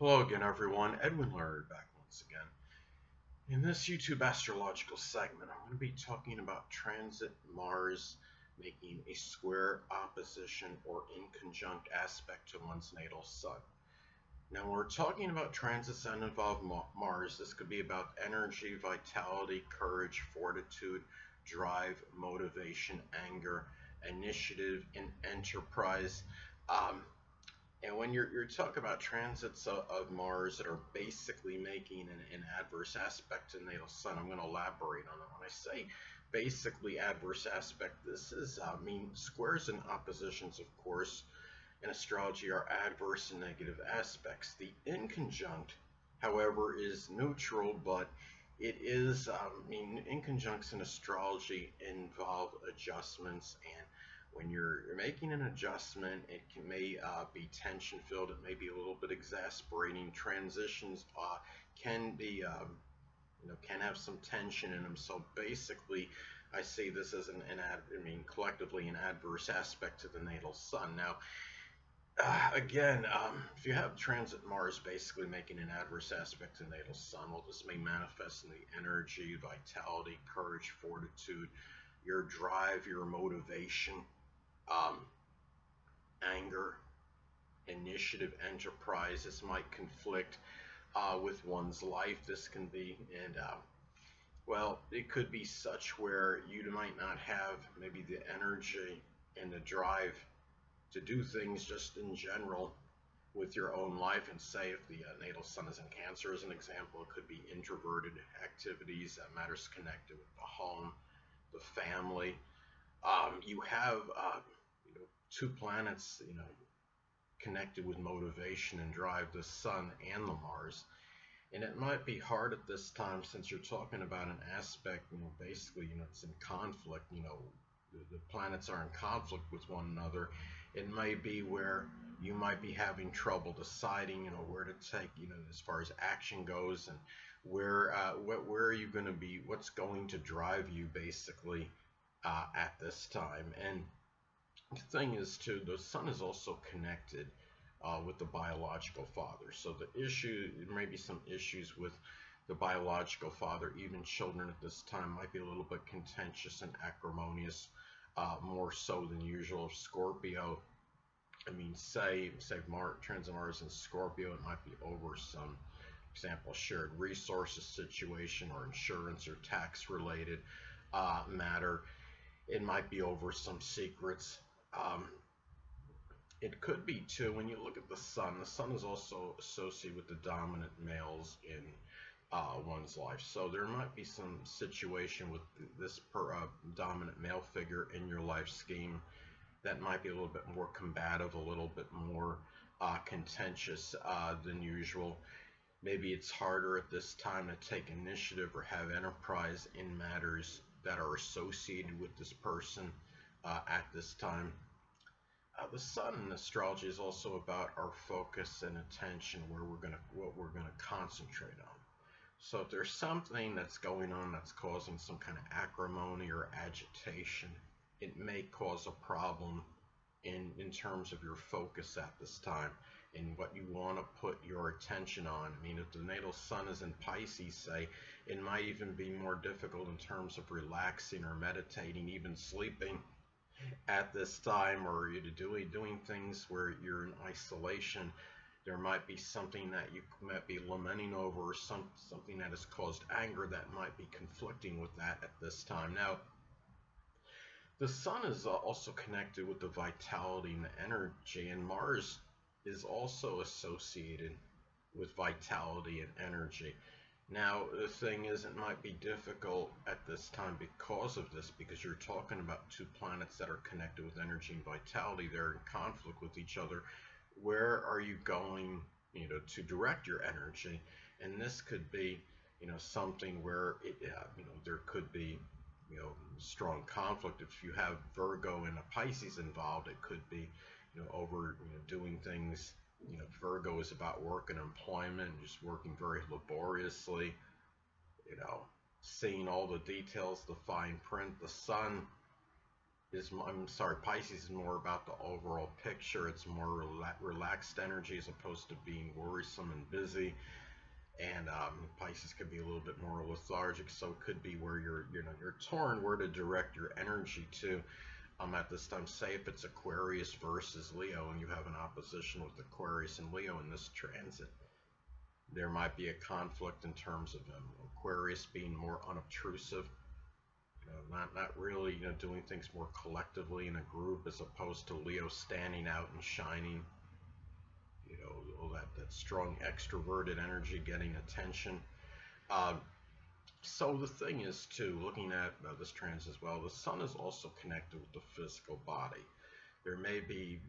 Hello again, everyone. Edwin Laird back once again. In this YouTube astrological segment, I'm going to be talking about transit Mars making a square opposition or inconjunct aspect to one's natal sun. Now, when we're talking about transits that involve Mars, this could be about energy, vitality, courage, fortitude, drive, motivation, anger, initiative, and enterprise. Um, and when you're talking about transits of Mars that are basically making an adverse aspect to natal sun, I'm going to elaborate on that. When I say basically adverse aspect, this is, squares and oppositions, of course, in astrology are adverse and negative aspects. The inconjunct, however, is neutral, but it is, inconjuncts in astrology involve adjustments, and when you're making an adjustment, may be tension filled. It may be a little bit exasperating. Transitions can be, can have some tension in them. So basically, I see this as collectively an adverse aspect to the natal sun. Now, again, if you have transit Mars basically making an adverse aspect to natal sun, well, this may manifest in the energy, vitality, courage, fortitude, your drive, your motivation, um, anger, initiative, enterprise. This might conflict with one's life. This can be, and well, it could be such where you might not have maybe the energy and the drive to do things just in general with your own life. And say if the natal sun is in Cancer, as an example, it could be introverted activities, that matters connected with the home, the family. You have two planets, connected with motivation and drive, the sun and the Mars. And it might be hard at this time, since you're talking about an aspect, basically, it's in conflict, the planets are in conflict with one another. It may be where you might be having trouble deciding, where to take, as far as action goes, and where are you going to be, what's going to drive you basically at this time. And the thing is, too, the sun is also connected with the biological father. So there may be some issues with the biological father. Even children at this time might be a little bit contentious and acrimonious, more so than usual. Scorpio, say transit Mars in Scorpio, it might be over some, for example, shared resources situation or insurance or tax related matter. It might be over some secrets. It could be too, when you look at the sun is also associated with the dominant males in one's life. So there might be some situation with this dominant male figure in your life scheme that might be a little bit more combative, a little bit more contentious than usual. Maybe it's harder at this time to take initiative or have enterprise in matters that are associated with this person at this time. The sun in astrology is also about our focus and attention, what we're gonna concentrate on. So if there's something that's going on that's causing some kind of acrimony or agitation, it may cause a problem in terms of your focus at this time and what you want to put your attention on. If the natal sun is in Pisces, say, it might even be more difficult in terms of relaxing or meditating, even sleeping at this time, or doing things where you're in isolation. There might be something that you might be lamenting over, or something that has caused anger that might be conflicting with that at this time. Now, the sun is also connected with the vitality and the energy, and Mars is also associated with vitality and energy. Now, the thing is, it might be difficult at this time because of this, because you're talking about two planets that are connected with energy and vitality. They're in conflict with each other. Where are you going, to direct your energy? And this could be, something where there could be, strong conflict. If you have Virgo and a Pisces involved, it could be, over, doing things. Virgo is about work and employment, just working very laboriously, seeing all the details, the fine print. The sun I'm sorry, Pisces is more about the overall picture. It's more relaxed energy as opposed to being worrisome and busy. And Pisces could be a little bit more lethargic, so it could be where you're torn where to direct your energy to. At this time, say if it's Aquarius versus Leo, and you have an opposition with Aquarius and Leo in this transit, there might be a conflict in terms of Aquarius being more unobtrusive, not really, doing things more collectively in a group, as opposed to Leo standing out and shining, all that strong extroverted energy getting attention. Uh, so the thing is, too, looking at this transit as well, the sun is also connected with the physical body. There may be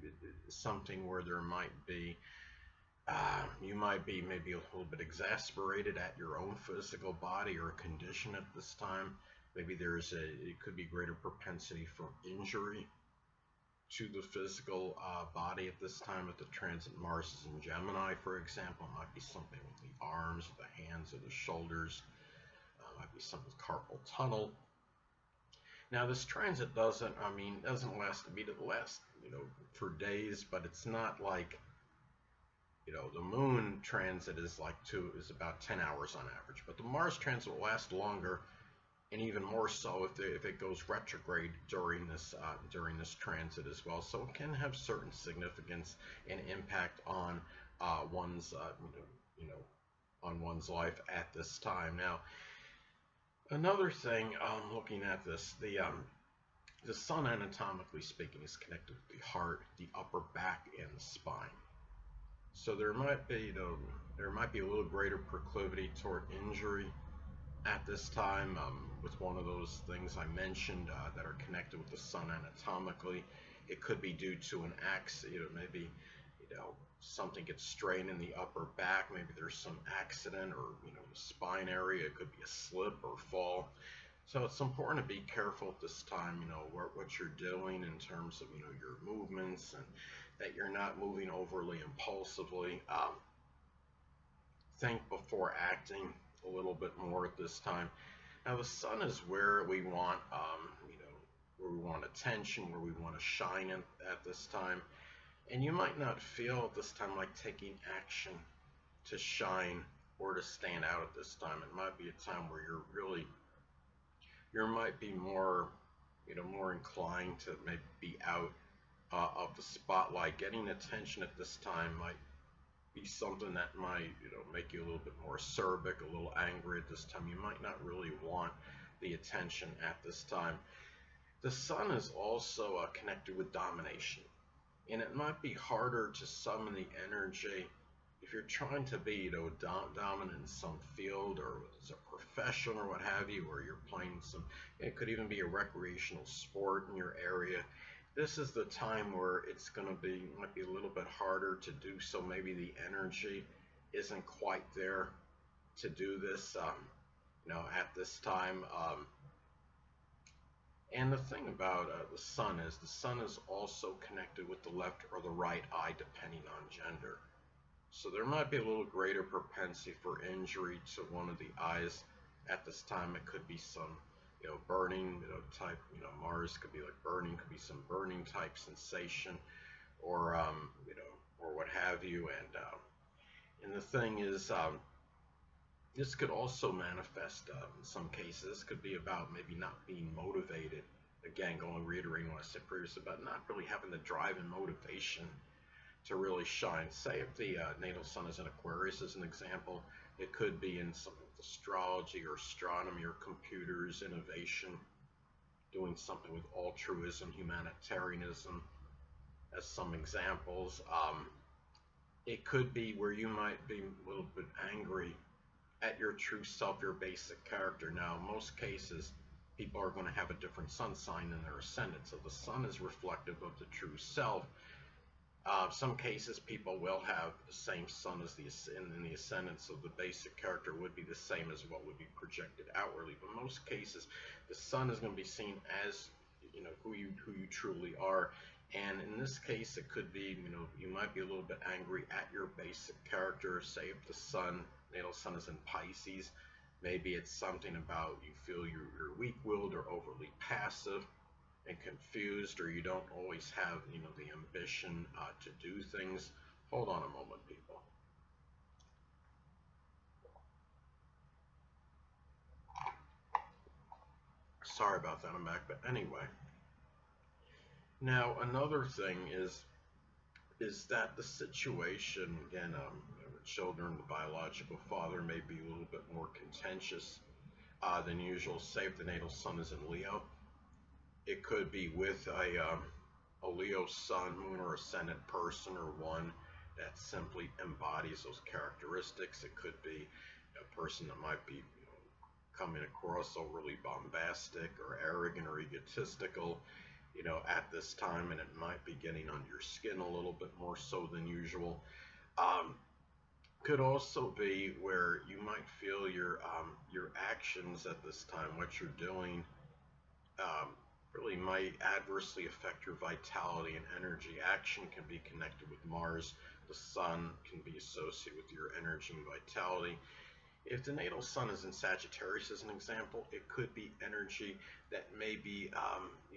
something where there might be you might be maybe a little bit exasperated at your own physical body or condition at this time. Maybe it could be greater propensity for injury to the physical body at this time. If the transit Mars is in Gemini, for example, it might be something with the arms, the hands, or the shoulders. Might be something with carpal tunnel. Now this transit doesn't last to be to the last, for days, but it's not like, the moon transit is about 10 hours on average, but the Mars transit will last longer, and even more so if it goes retrograde during this transit as well. So it can have certain significance and impact on one's on one's life at this time. Now, another thing, looking at this, the sun, anatomically speaking, is connected with the heart, the upper back, and the spine. So there might be a little greater proclivity toward injury at this time, with one of those things I mentioned that are connected with the sun anatomically. It could be due to an accident, maybe something gets strained in the upper back, maybe there's some accident, or the spine area. It could be a slip or fall. So it's important to be careful at this time, what you're doing in terms of your movements, and that you're not moving overly impulsively. Think before acting a little bit more at this time. Now the sun is where we want, where we want attention, where we want to shine at this time. And you might not feel at this time like taking action to shine or to stand out at this time. It might be a time where you might be more, more inclined to maybe be out of the spotlight. Getting attention at this time might be something that might, make you a little bit more acerbic, a little angry at this time. You might not really want the attention at this time. The sun is also connected with domination, and it might be harder to summon the energy if you're trying to be, dominant in some field, or as a profession or what have you, or you're playing it could even be a recreational sport in your area. This is the time where might be a little bit harder to do so. Maybe the energy isn't quite there to do this, at this time. And the thing about the sun is also connected with the left or the right eye, depending on gender. So there might be a little greater propensity for injury to one of the eyes at this time. It could be some, burning, type, Mars could be like burning, could be some burning type sensation, or, or what have you. And the thing is, this could also manifest in some cases. This could be about maybe not being motivated. Again, reiterating what I said previously about not really having the drive and motivation to really shine. Say if the natal sun is in Aquarius, as an example, it could be in something with astrology or astronomy or computers, innovation, doing something with altruism, humanitarianism, as some examples. It could be where you might be a little bit angry at your true self, your basic character. Now, in most cases, people are going to have a different sun sign in their ascendant, so the sun is reflective of the true self. Some cases, people will have the same sun as in the ascendant, so the basic character would be the same as what would be projected outwardly. But most cases, the sun is going to be seen as, who you truly are. And in this case, it could be, you might be a little bit angry at your basic character. Say if the natal sun is in Pisces, maybe it's something about you feel you're weak-willed or overly passive. and confused, or you don't always have, the ambition to do things. Hold on a moment, people. Sorry about that, I'm back. But anyway, now another thing is that the situation again, with children, the biological father may be a little bit more contentious than usual. Say if the natal sun is in Leo, it could be with a Leo sun, moon, or ascendant person, or one that simply embodies those characteristics. It could be a person that might be, coming across overly bombastic or arrogant or egotistical, at this time, and it might be getting under your skin a little bit more so than usual. Um, could also be where you might feel your actions at this time, what you're doing, um, really might adversely affect your vitality and energy. Action can be connected with Mars. The sun can be associated with your energy and vitality. If the natal sun is in Sagittarius, as an example, it could be energy that may be,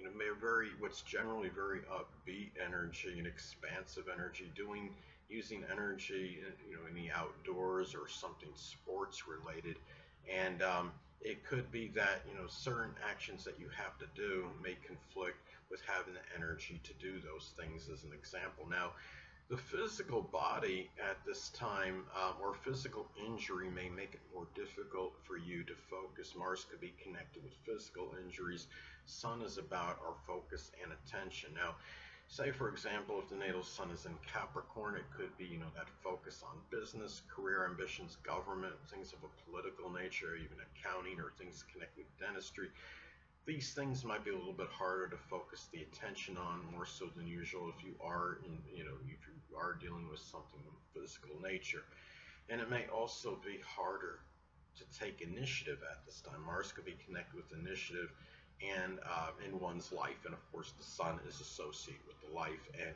may very, what's generally very upbeat energy and expansive energy, using energy, in the outdoors or something sports related, and it could be that, certain actions that you have to do may conflict with having the energy to do those things, as an example. Now, the physical body at this time, or physical injury, may make it more difficult for you to focus. Mars could be connected with physical injuries. Sun is about our focus and attention. Now, say for example, if the natal sun is in Capricorn, it could be, that focus on business, career ambitions, government, things of a political nature, even accounting, or things connected with dentistry. These things might be a little bit harder to focus the attention on, more so than usual, if you are in, if you are dealing with something of physical nature. And it may also be harder to take initiative at this time. Mars could be connected with initiative and in one's life, and of course the sun is associated with the life. And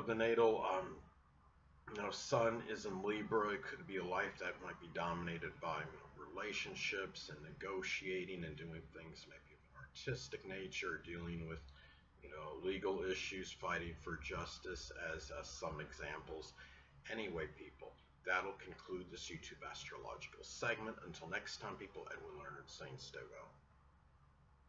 the natal sun is in Libra. It could be a life that might be dominated by relationships and negotiating and doing things maybe of an artistic nature, dealing with, legal issues, fighting for justice, as some examples. Anyway, people, that'll conclude this YouTube astrological segment. Until next time, people, Edwin Leonard saying stay well.